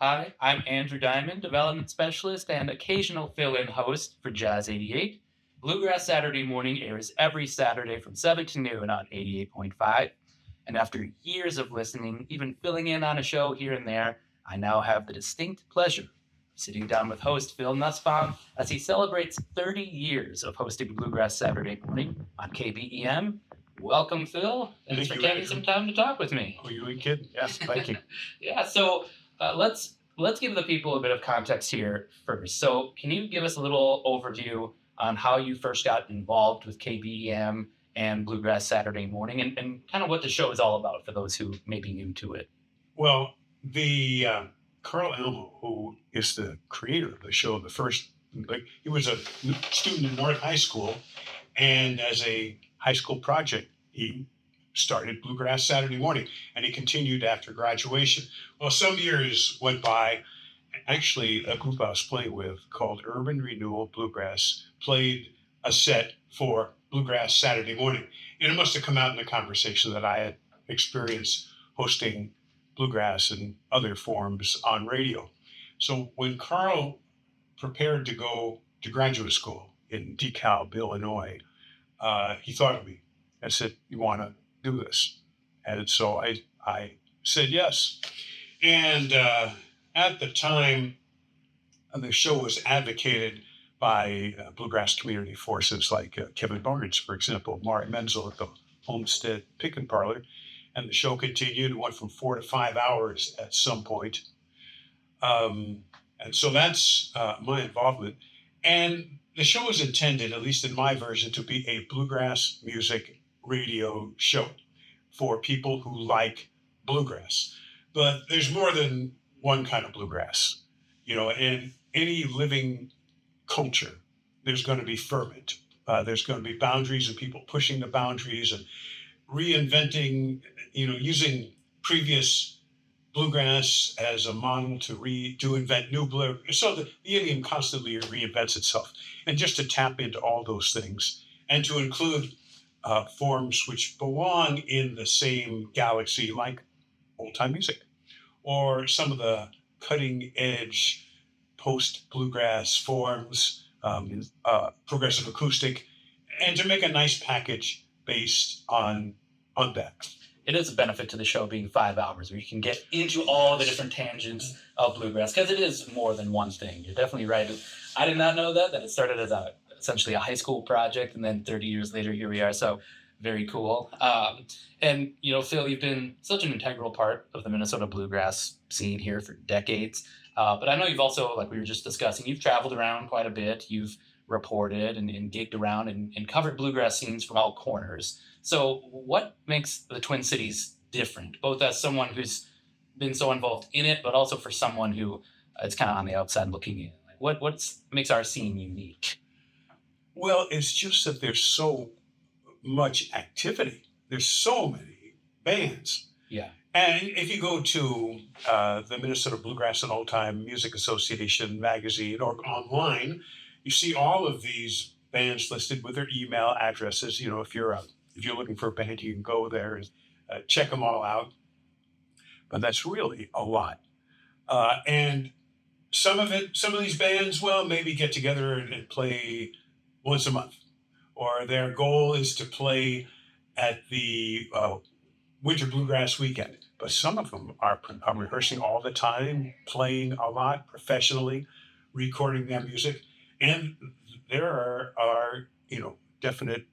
Hi, I'm Andrew Diemond, development specialist and occasional fill-in host for Jazz 88. Bluegrass Saturday Morning airs every Saturday from 7 to noon on 88.5. And after years of listening, even filling in on a show here and there, I now have the distinct pleasure of sitting down with host Phil Nusbaum as he celebrates 30 years of hosting Bluegrass Saturday Morning on KBEM. Welcome, Phil. Thanks Thank for you, taking Andrew. some time to talk with me. Oh, you ain't kidding. Yes, thank you. Yeah, so let's give the people a bit of context here first. So, can you give us a little overview on how you first got involved with KBEM and Bluegrass Saturday Morning, and kind of what the show is all about for those who may be new to it? Well, the Carl Elmo, who is the creator of the show, the first, like, he was a student in North High School, and as a high school project, he started Bluegrass Saturday Morning, and he continued after graduation. Well, some years went by. Actually, a group I was playing with called Urban Renewal Bluegrass played a set for Bluegrass Saturday Morning. And it must have come out in the conversation that I had experienced hosting bluegrass and other forms on radio. So when Carl prepared to go to graduate school in DeKalb, Illinois, he thought of me and said, "You want to do this?" And so I said yes. And at the time, the show was advocated by bluegrass community forces like Kevin Barnes, for example, Mari Menzel at the Homestead Pick and Parlor. And the show continued, went from 4 to 5 hours at some point. And so that's my involvement. And the show was intended, at least in my version, to be a bluegrass music radio show for people who like bluegrass. But there's more than one kind of bluegrass. In any living culture, there's going to be ferment. There's going to be boundaries and people pushing the boundaries and reinventing, using previous bluegrass as a model to invent new bluegrass. So the idiom constantly reinvents itself. And just to tap into all those things and to include forms which belong in the same galaxy, like old time music or some of the cutting edge post bluegrass forms, progressive acoustic, and to make a nice package based on that. It is a benefit to the show being 5 hours where you can get into all the different tangents of bluegrass because it is more than one thing. You're definitely right. I did not know that it started as essentially a high school project, and then 30 years later, here we are. So very cool. And, Phil, you've been such an integral part of the Minnesota bluegrass scene here for decades. But I know you've also, like we were just discussing, you've traveled around quite a bit. You've reported and gigged around and covered bluegrass scenes from all corners. So what makes the Twin Cities different, both as someone who's been so involved in it, but also for someone who is kind of on the outside looking in? Like what makes our scene unique? Well, it's just that there's so much activity. There's so many bands. Yeah. And if you go to the Minnesota Bluegrass and Old Time Music Association magazine or online, you see all of these bands listed with their email addresses. If you're looking for a band, you can go there and check them all out. But that's really a lot. And some of these bands, well, maybe get together and play once a month, or their goal is to play at the Winter Bluegrass Weekend. But some of them are rehearsing all the time, playing a lot professionally, recording their music, and there are definite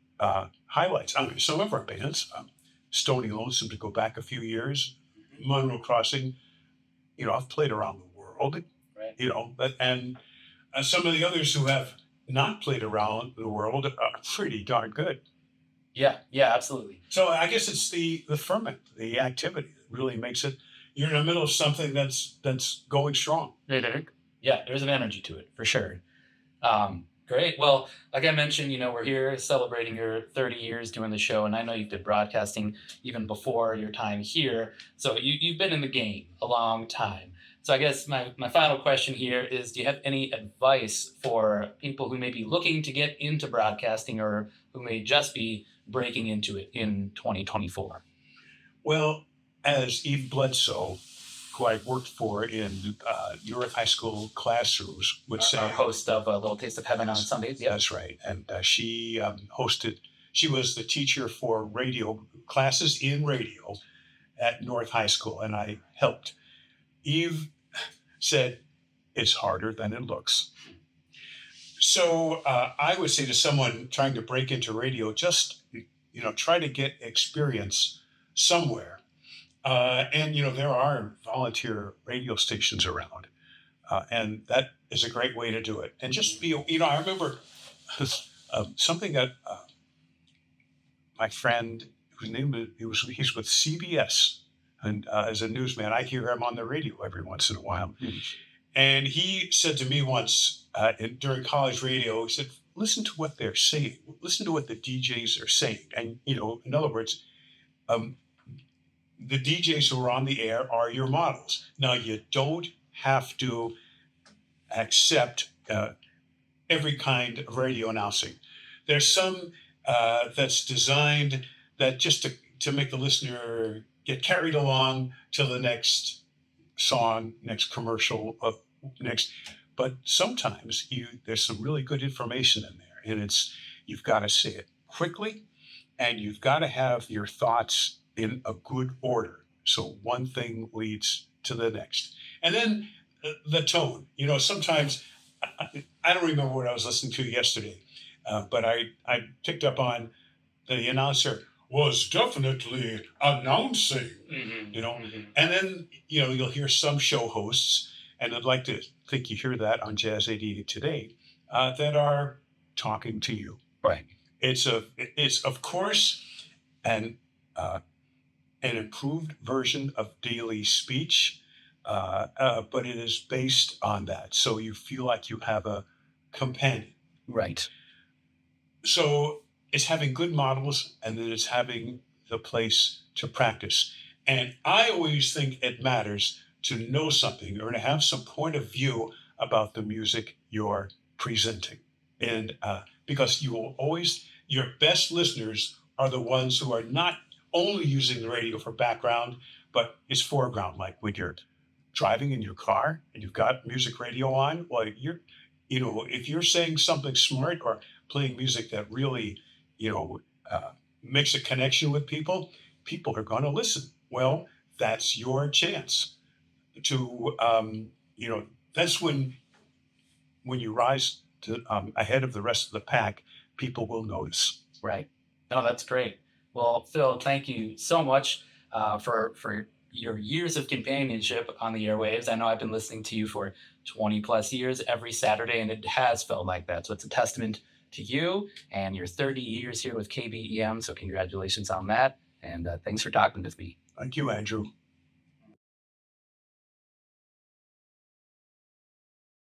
highlights. I mean, some of our bands, Stony Lonesome, to go back a few years, Monroe Crossing. I've played around the world, right. And some of the others who have not played around the world are pretty darn good. Yeah, absolutely. So I guess it's the ferment, the activity that really makes it. You're in the middle of something that's going strong. Yeah, there's an energy to it for sure. Great. Well, like I mentioned, we're here celebrating your 30 years doing the show, and I know you've been broadcasting even before your time here. So you've been in the game a long time. So I guess my final question here is, do you have any advice for people who may be looking to get into broadcasting or who may just be breaking into it in 2024? Well, as Eve Bledsoe who I worked for in Newark High School classrooms, would say, Our host of A Little Taste of Heaven on Sundays. Yeah. that's right. And she hosted, she was the teacher for radio classes in radio at North High School, and I helped. Eve said, it's harder than it looks. So I would say to someone trying to break into radio, just, try to get experience somewhere. And, there are volunteer radio stations around. And that is a great way to do it. And just be, I remember something that my friend, whose name he's with CBS, and as a newsman, I hear him on the radio every once in a while. Mm-hmm. And he said to me once during college radio, he said, listen to what they're saying. Listen to what the DJs are saying. And, in other words, the DJs who are on the air are your models. Now, you don't have to accept every kind of radio announcing. There's some that's designed that just to make the listener get carried along to the next song, next commercial, next. But sometimes there's some really good information in there, and you've got to say it quickly, and you've got to have your thoughts in a good order. So one thing leads to the next, and then the tone. Sometimes I don't remember what I was listening to yesterday, but I picked up on the announcer was definitely announcing, Mm-hmm. and then, you'll hear some show hosts, and I'd like to think you hear that on Jazz 88 today, that are talking to you. Right. It's of course an improved version of daily speech, but it is based on that. So you feel like you have a companion. Right. So it's having good models, and then it's having the place to practice. And I always think it matters to know something or to have some point of view about the music you're presenting. And because your best listeners are the ones who are not only using the radio for background, but it's foreground. Like when you're driving in your car and you've got music radio on, well, if you're saying something smart or playing music that really, makes a connection with people are going to listen. Well, that's your chance to, that's when you rise to ahead of the rest of the pack, people will notice. Right. No, that's great. Well, Phil, thank you so much for your years of companionship on the airwaves. I know I've been listening to you for 20 plus years every Saturday, and it has felt like that. So it's a testament to you and your 30 years here with KBEM. So congratulations on that. And thanks for talking with me. Thank you, Andrew.